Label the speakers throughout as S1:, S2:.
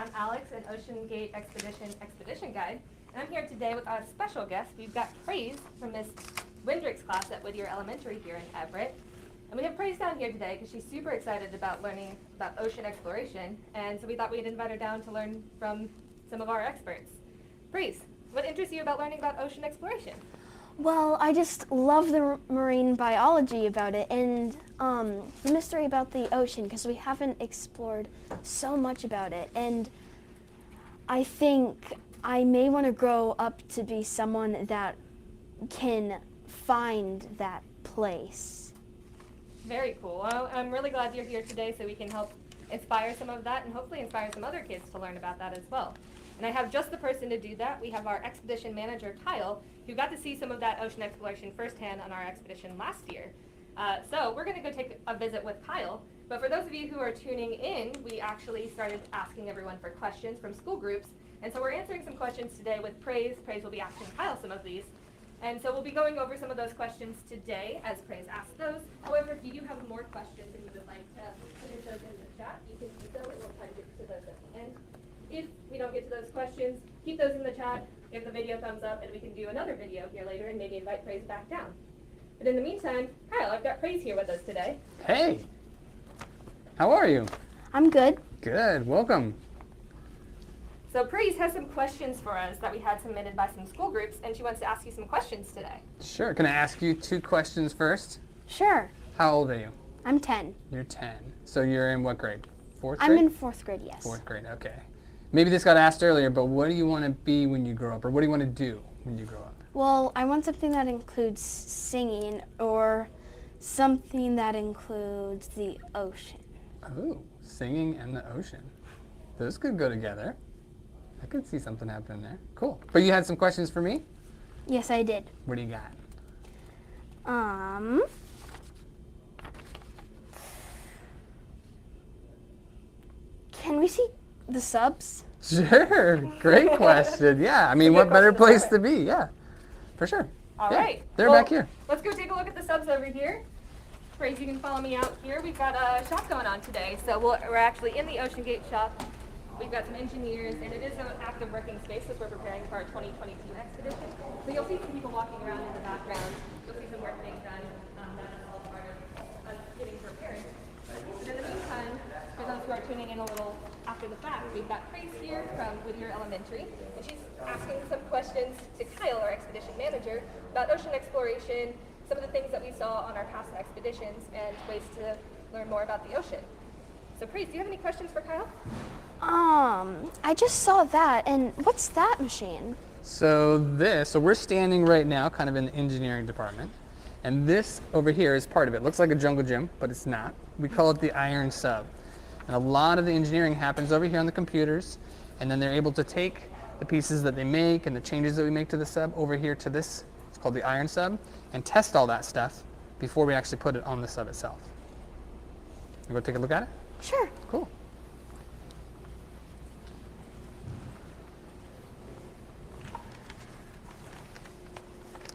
S1: I'm Alex, an OceanGate Expedition Guide, and I'm here today with a special guest. We've got Praise from Miss Windrick's class at Whittier Elementary here in Everett. And we have Praise down here today because she's super excited about learning about ocean exploration, and so we thought we'd invite her down to learn from some of our experts. Praise, what interests you about learning about ocean exploration?
S2: Well, I just love the marine biology about it and the mystery about the ocean because we haven't explored so much about it. And I think I may want to grow up to be someone that can find that place.
S1: Very cool. Well, I'm really glad you're here today so we can help inspire some of that and hopefully inspire some other kids to learn about that as well. And I have just the person to do that. We have our expedition manager, Kyle, who got to see some of that ocean exploration firsthand on our expedition last year. So we're going to go take a visit with Kyle. But for those of you who are tuning in, we actually started asking everyone for questions from school groups. And so we're answering some questions today with Praise. Praise will be asking Kyle some of these. And so we'll be going over some of those questions today as Praise asks those. However, if you do have more questions and you would like to finish those in the chat, you can do so, and we'll try to get to those at the end. If we don't get to those questions, keep those in the chat, give the video a thumbs up, and we can do another video here later and maybe invite Praise back down. But in the meantime, Kyle, I've got Praise here with us today.
S3: Hey, how are you?
S2: I'm good.
S3: Good, welcome.
S1: So Praise has some questions for us that we had submitted by some school groups, and she wants to ask you some questions today.
S3: Sure, can I ask you 2 questions first?
S2: Sure.
S3: How old are you?
S2: I'm 10.
S3: You're 10. So you're in what grade? 4th grade?
S2: I'm in 4th grade, yes.
S3: 4th grade, okay. Maybe this got asked earlier, but what do you want to be when you grow up, or what do you want to do when you grow up?
S2: Well, I want something that includes singing or something that includes the ocean.
S3: Oh, singing and the ocean. Those could go together. I could see something happening there. Cool. But you had some questions for me?
S2: Yes, I did.
S3: What do you got?
S2: Can we see the subs?
S3: Sure, great question. Yeah, I mean, what better place to be? Yeah, for sure.
S1: All
S3: Yeah,
S1: right.
S3: they're
S1: Well,
S3: back here.
S1: Let's go take a look at the subs over here. Praise, you can follow me out here. We've got a shop going on today. So we're actually in the OceanGate shop. We've got some engineers, and it is an active working space as we're preparing for our 2022 expedition. So you'll see some people walking around in the background. You'll see some work being done. That is all part of us getting prepared. But in the meantime, for those who are tuning in a little after the fact, we've got Praise here from Whittier Elementary, and she's asking some questions to Kyle, our expedition manager, about ocean exploration, some of the things that we saw on our past expeditions, and ways to learn more about the ocean. So Praise, do you have any questions for Kyle?
S2: I just saw that, and what's that machine?
S3: So we're standing right now kind of in the engineering department, and this over here is part of it. Looks like a jungle gym, but it's not. We call it the iron sub. And a lot of the engineering happens over here on the computers, and then they're able to take the pieces that they make and the changes that we make to the sub over here to this, it's called the iron sub, and test all that stuff before we actually put it on the sub itself. You want to take a look at it?
S2: Sure.
S3: Cool.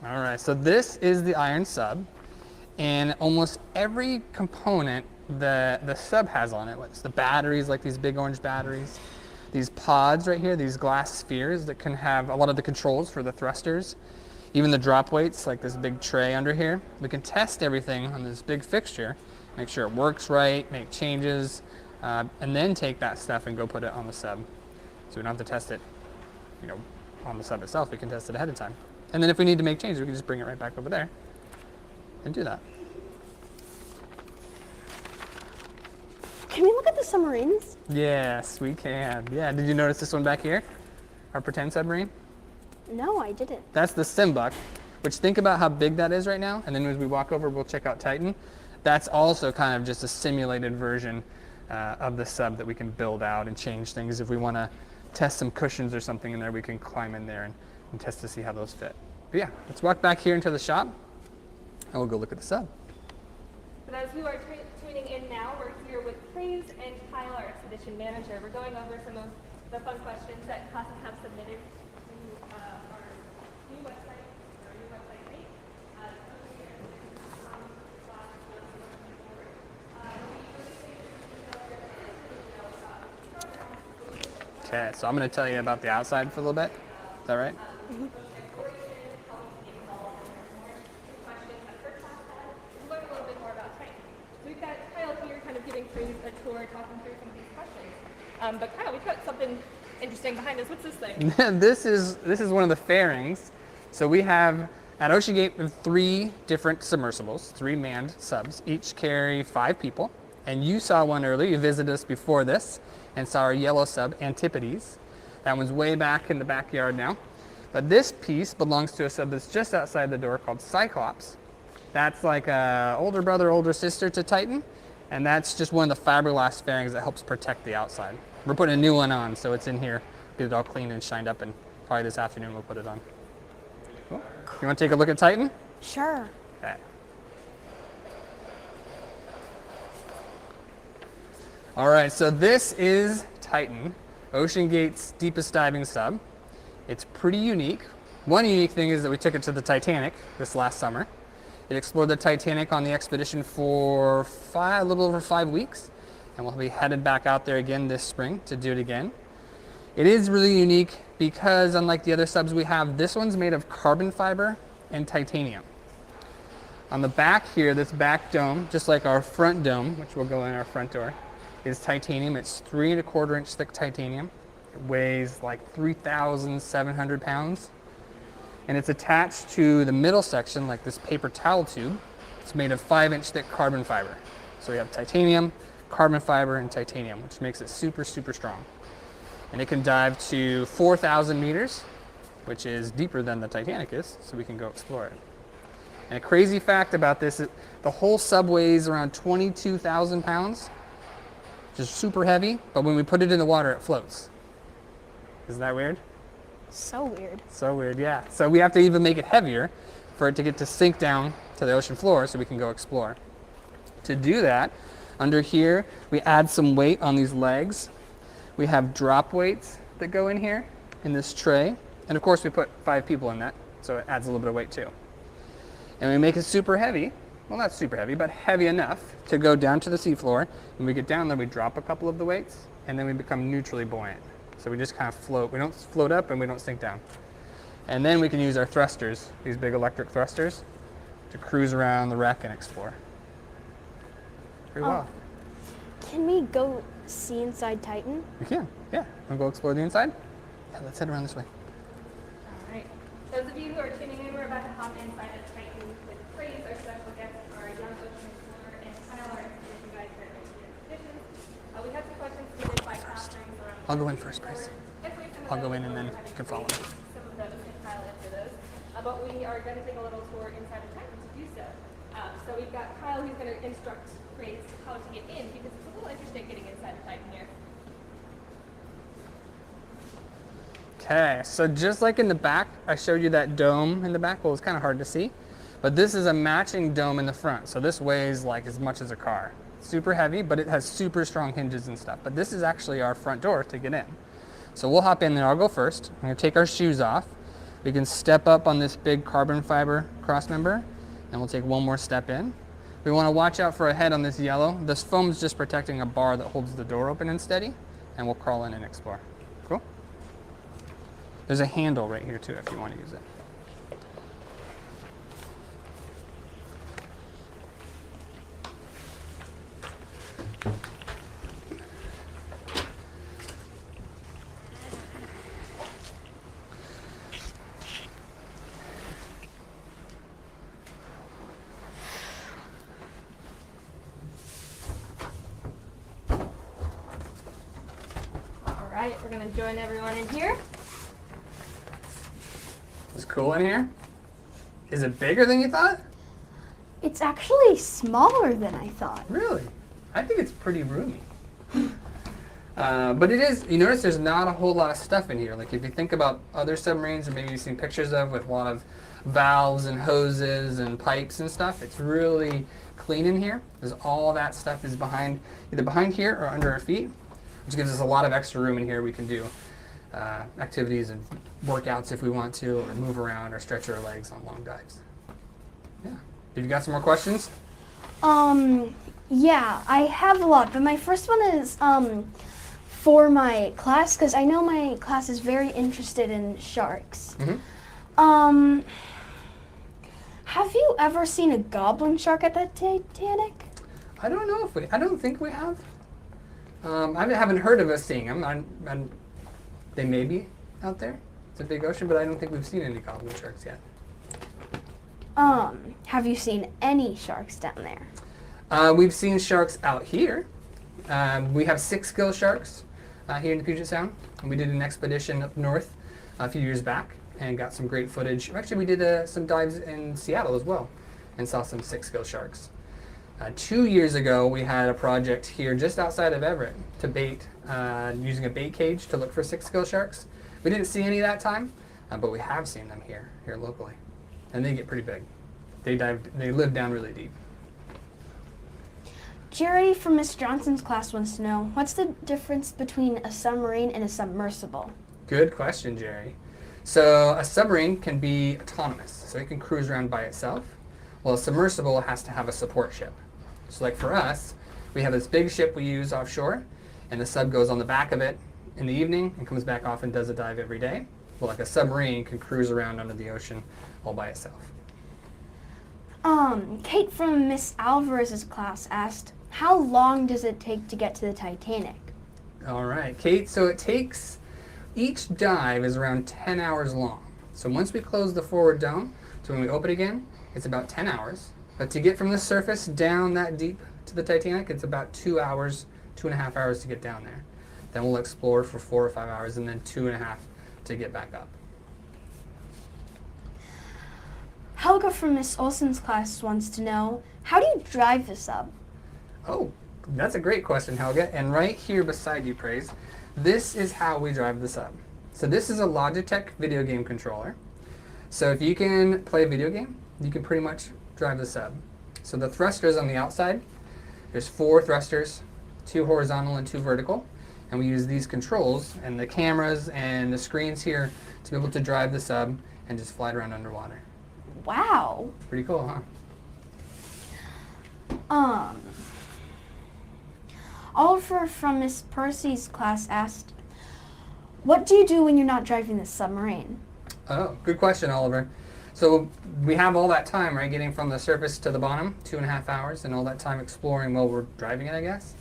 S3: All right, so this is the iron sub, and almost every component the sub has on it, what's the batteries, like these big orange batteries, these pods right here, these glass spheres that can have a lot of the controls for the thrusters, even the drop weights, like this big tray under here. We can test everything on this big fixture, make sure it works right, make changes, and then take that stuff and go put it on the sub. So we don't have to test it, on the sub itself. We can test it ahead of time. And then if we need to make changes, we can just bring it right back over there and do that.
S2: Can we look at the submarines?
S3: Yes, we can. Yeah, did you notice this one back here? Our pretend submarine?
S2: No, I didn't.
S3: That's the Simbuck, which think about how big that is right now. And then as we walk over, we'll check out Titan. That's also kind of just a simulated version of the sub that we can build out and change things. If we want to test some cushions or something in there, we can climb in there and test to see how those fit. But yeah, let's walk back here into the shop and we'll go look at the sub.
S1: For those who are tuning in now, we're here with Praise and Kyle, our expedition manager. We're going over some of the fun questions that classes have submitted to our new website, Nate.
S3: Okay, so I'm going to tell you about the outside for a little bit. Is that right?
S1: Learn a little bit more about Titan. So we've got Kyle here kind of giving crews a tour, talking through some of these questions. But Kyle, we've got something interesting behind us. What's this thing?
S3: This is one of the fairings. So we have at OceanGate we have 3 different submersibles, 3 manned subs, each carry 5 people. And you saw one earlier. You visited us before this and saw our yellow sub, Antipodes. That one's way back in the backyard now. But this piece belongs to a sub that's just outside the door called Cyclops. That's like a older brother, older sister to Titan. And that's just one of the fiberglass fairings that helps protect the outside. We're putting a new one on, so it's in here. Get it all cleaned and shined up, and probably this afternoon we'll put it on. Cool. You want to take a look at Titan?
S2: Sure.
S3: Okay. All right, so this is Titan, OceanGate's deepest diving sub. It's pretty unique. One unique thing is that we took it to the Titanic this last summer. It explored the Titanic on the expedition for a little over 5 weeks, and we'll be headed back out there again this spring to do it again. It is really unique because unlike the other subs we have, this one's made of carbon fiber and titanium. On the back here, this back dome, just like our front dome, which will go in our front door, is titanium. It's 3¼ inch thick titanium. It weighs like 3,700 pounds. And it's attached to the middle section, like this paper towel tube. It's made of 5-inch thick carbon fiber. So we have titanium, carbon fiber, and titanium, which makes it super, super strong. And it can dive to 4,000 meters, which is deeper than the Titanic is, so we can go explore it. And a crazy fact about this is the whole sub weighs around 22,000 pounds, which is super heavy, but when we put it in the water, it floats. Isn't that weird?
S2: So weird.
S3: So weird, yeah. So we have to even make it heavier for it to get to sink down to the ocean floor so we can go explore. To do that, under here, we add some weight on these legs. We have drop weights that go in here in this tray. And of course, we put 5 people in that, so it adds a little bit of weight too. And we make it super heavy. Well, not super heavy, but heavy enough to go down to the seafloor. When we get down there, we drop a couple of the weights, and then we become neutrally buoyant. So we just kind of float. We don't float up and we don't sink down. And then we can use our thrusters, these big electric thrusters, to cruise around the wreck and explore. Pretty well.
S2: Can we go see inside Titan?
S3: You can, yeah. Want to go explore the inside? Yeah, let's head around this way.
S1: All right. Those of you who are tuning in, we're about to hop inside of Titan with Praise, our special guest, our young ocean explorer, and Kyle, our expedition guide for expeditions. We have some questions submitted by classrooms around.
S3: I'll go in first, Grace. I'll go in and then you can follow me.
S1: Some of those, and Kyle answer those. But we are going to take a little tour inside of Titan to do so. So we've got Kyle who's going to instruct Praise how to get in because it's a little interesting getting inside of Titan here.
S3: Okay, so just like in the back, I showed you that dome in the back. Well, it's kind of hard to see, but this is a matching dome in the front. So this weighs like as much as a car. Super heavy, but it has super strong hinges and stuff. But this is actually our front door to get in. So we'll hop in there. I'll go first. I'm going to take our shoes off. We can step up on this big carbon fiber cross member, and we'll take one more step in. We want to watch out for a head on this yellow. This foam is just protecting a bar that holds the door open and steady, and we'll crawl in and explore. Cool? There's a handle right here too if you want to use it.
S1: All right, we're going to join everyone in here.
S3: It's cool in here. Is it bigger than you thought?
S2: It's actually smaller than I thought.
S3: Really? I think it's pretty roomy. But it is, you notice there's not a whole lot of stuff in here. Like if you think about other submarines that maybe you've seen pictures of with a lot of valves and hoses and pipes and stuff, it's really clean in here. There's all that stuff is behind, either behind here or under our feet, which gives us a lot of extra room in here. We can do activities and workouts if we want to, or move around or stretch our legs on long dives. Yeah. Have you got some more questions?
S2: Yeah, I have a lot, but my first one is, for my class, because I know my class is very interested in sharks.
S3: Mm-hmm.
S2: Have you ever seen a goblin shark at the Titanic?
S3: I don't know I don't think we have. I haven't heard of us seeing them. They may be out there. It's a big ocean, but I don't think we've seen any goblin sharks yet.
S2: Have you seen any sharks down there?
S3: We've seen sharks out here. We have 6-gill sharks here in the Puget Sound. And we did an expedition up north a few years back and got some great footage. Actually, we did some dives in Seattle as well and saw some 6-gill sharks. 2 years ago, we had a project here just outside of Everett to bait, using a bait cage to look for 6-gill sharks. We didn't see any that time, but we have seen them here locally. And they get pretty big. They live down really deep.
S2: Jerry from Miss Johnson's class wants to know, what's the difference between a submarine and a submersible?
S3: Good question, Jerry. So a submarine can be autonomous, so it can cruise around by itself, while a submersible has to have a support ship. So like for us, we have this big ship we use offshore, and the sub goes on the back of it in the evening and comes back off and does a dive every day. Well, like a submarine can cruise around under the ocean all by itself.
S2: Kate from Miss Alvarez's class asked, how long does it take to get to the Titanic?
S3: All right, Kate, so each dive is around 10 hours long. So once we close the forward dome, so when we open again, it's about 10 hours. But to get from the surface down that deep to the Titanic, it's about 2 hours, 2.5 hours to get down there. Then we'll explore for 4 or 5 hours and then 2.5 to get back up.
S2: Helga from Miss Olson's class wants to know, how do you drive the sub?
S3: Oh, that's a great question, Helga. And right here beside you, Praise, this is how we drive the sub. So this is a Logitech video game controller. So if you can play a video game, you can pretty much drive the sub. So the thrusters on the outside, there's 4 thrusters, 2 horizontal and 2 vertical. And we use these controls and the cameras and the screens here to be able to drive the sub and just fly it around underwater.
S2: Wow.
S3: Pretty cool, huh?
S2: Oliver from Miss Percy's class asked, what do you do when you're not driving the submarine?
S3: Oh, good question, Oliver. So we have all that time, right, getting from the surface to the bottom, 2.5 hours, and all that time exploring while we're driving it, I guess.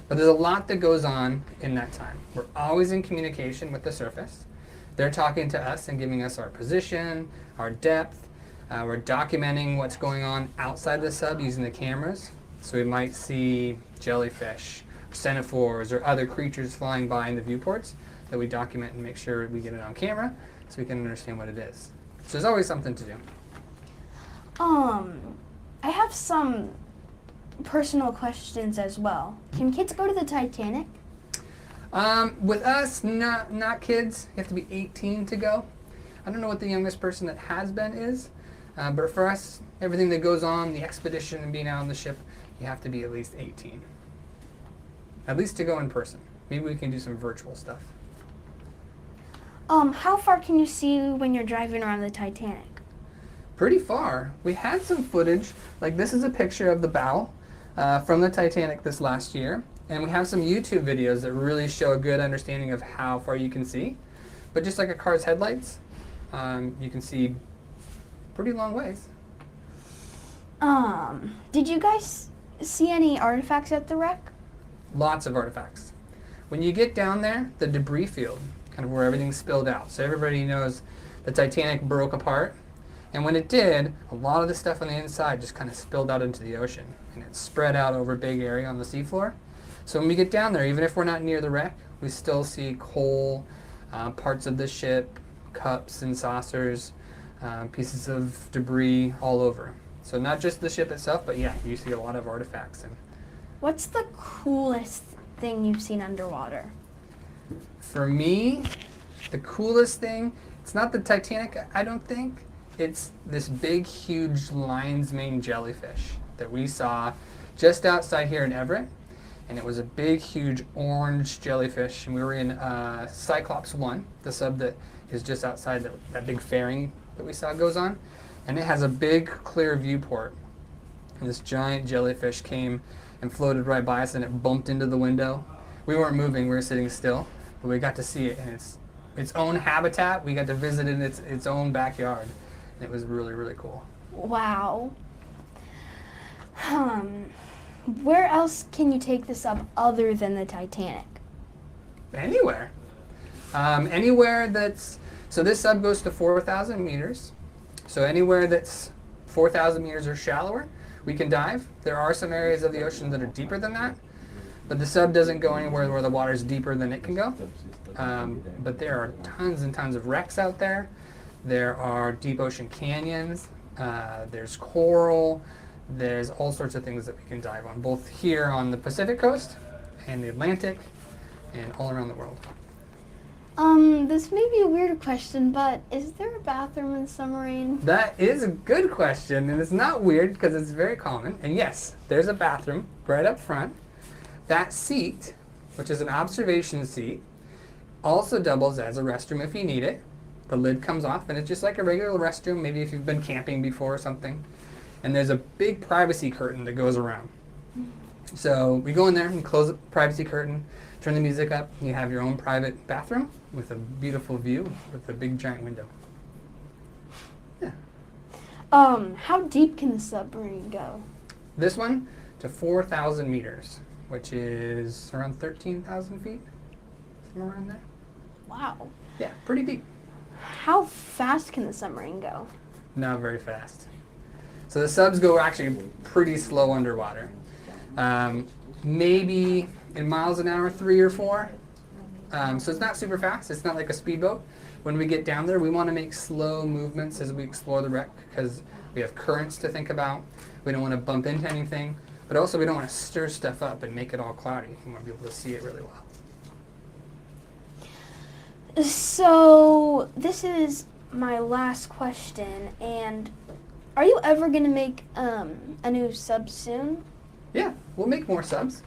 S3: But there's a lot that goes on in that time. We're always in communication with the surface. They're talking to us and giving us our position, our depth. We're documenting what's going on outside the sub using the cameras. So we might see jellyfish, cenophores, or other creatures flying by in the viewports that we document and make sure we get it on camera so we can understand what it is. So there's always something to do.
S2: I have some personal questions as well. Can kids go to the Titanic?
S3: With us, not kids. You have to be 18 to go. I don't know what the youngest person that has been is, but for us, everything that goes on, the expedition and being out on the ship, you have to be at least 18. At least to go in person. Maybe we can do some virtual stuff.
S2: How far can you see when you're driving around the Titanic?
S3: Pretty far. We had some footage, like this is a picture of the bow from the Titanic this last year, and we have some YouTube videos that really show a good understanding of how far you can see. But just like a car's headlights, you can see pretty long ways.
S2: Did you guys see any artifacts at the wreck?
S3: Lots of artifacts. When you get down there, the debris field, kind of where everything spilled out. So everybody knows the Titanic broke apart. And when it did, a lot of the stuff on the inside just kind of spilled out into the ocean. And it spread out over a big area on the seafloor. So when we get down there, even if we're not near the wreck, we still see coal, parts of the ship, cups and saucers, pieces of debris all over. So not just the ship itself, but yeah, you see a lot of artifacts. And
S2: what's the coolest thing you've seen underwater?
S3: for me, the coolest thing, it's not the Titanic, I don't think. It's this big, huge lion's mane jellyfish that we saw just outside here in Everett. And it was a big, huge orange jellyfish. And we were in Cyclops 1, the sub that is just outside that big fairing that we saw goes on. And it has a big, clear viewport. And this giant jellyfish came and floated right by us, and it bumped into the window. we weren't moving, we were sitting still, but we got to see it in its own habitat. We got to visit it in its own backyard. And it was really, really cool.
S2: Wow. Where else can you take the sub other than the Titanic?
S3: Anywhere. Anywhere that's, so this sub goes to 4,000 meters. So anywhere that's 4,000 meters or shallower, we can dive. There are some areas of the ocean that are deeper than that, but the sub doesn't go anywhere where the water is deeper than it can go. But there are tons and tons of wrecks out there. There are deep ocean canyons. There's coral. There's all sorts of things that we can dive on, both here on the Pacific coast and the Atlantic and all around the world.
S2: This may be a weird question, but is there a bathroom in a submarine?
S3: That is a good question, and it's not weird because it's very common. And yes, there's a bathroom right up front. That seat, which is an observation seat, also doubles as a restroom if you need it. The lid comes off, and it's just like a regular restroom, maybe if you've been camping before or something. And there's a big privacy curtain that goes around. So we go in there and close the privacy curtain, turn the music up, and you have your own private bathroom with a beautiful view with a big giant window. Yeah.
S2: How deep can the submarine go?
S3: This one to 4,000 meters, which is around 13,000 feet, somewhere around there.
S2: Wow.
S3: Yeah, pretty deep.
S2: How fast can the submarine go?
S3: Not very fast. So the subs go actually pretty slow underwater. Maybe in miles an hour, 3 or 4. So it's not super fast. It's not like a speedboat. When we get down there, we want to make slow movements as we explore the wreck because we have currents to think about. We don't want to bump into anything, but also we don't want to stir stuff up and make it all cloudy. We want to be able to see it really well.
S2: So this is my last question, and are you ever going to make a new sub soon?
S3: Yeah, we'll make more subs,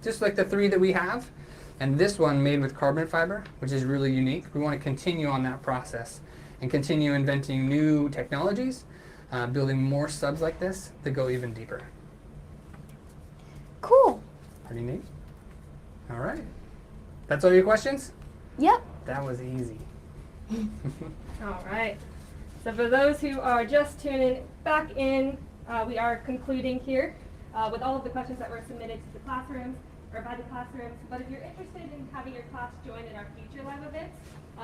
S3: just like the 3 that we have. And this one made with carbon fiber, which is really unique. We want to continue on that process and continue inventing new technologies, building more subs like this that go even deeper.
S2: Cool.
S3: Pretty neat. All right. That's all your questions?
S2: Yep.
S3: That was easy.
S1: All right. So for those who are just tuning back in, we are concluding here with all of the questions that were submitted to the classrooms or by the classrooms. But if you're interested in having your class join in our future live events,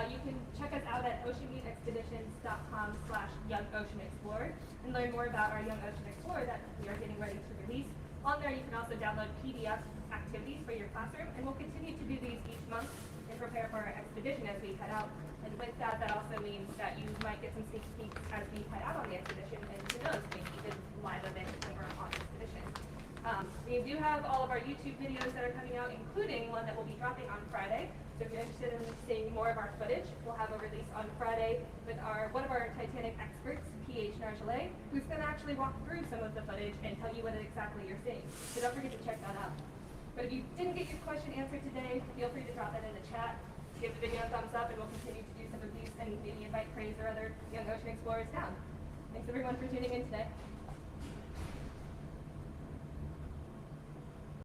S1: you can check us out at OceanGateExpeditions.com/Young Ocean Explorer and learn more about our Young Ocean Explorer that we are getting ready to release. On there, you can also download PDF activities for your classroom, and we'll continue to do these each month and prepare for our expedition as we head out. And with that, that also means that you might get some sneak peeks as we head out on the expedition, and who knows, maybe even live events over on the expedition. We do have all of our YouTube videos that are coming out, including one that will be dropping on Friday. So if you're interested in seeing more of our footage, we'll have a release on Friday with one of our Titanic experts, PH Nargelet, who's going to actually walk through some of the footage and tell you what exactly you're seeing. So don't forget to check that out. But if you didn't get your question answered today, feel free to drop that in the chat. Give the video a thumbs up, and we'll continue to do some of these and maybe invite Craze or other Young Ocean Explorers down. Thanks everyone for tuning in today.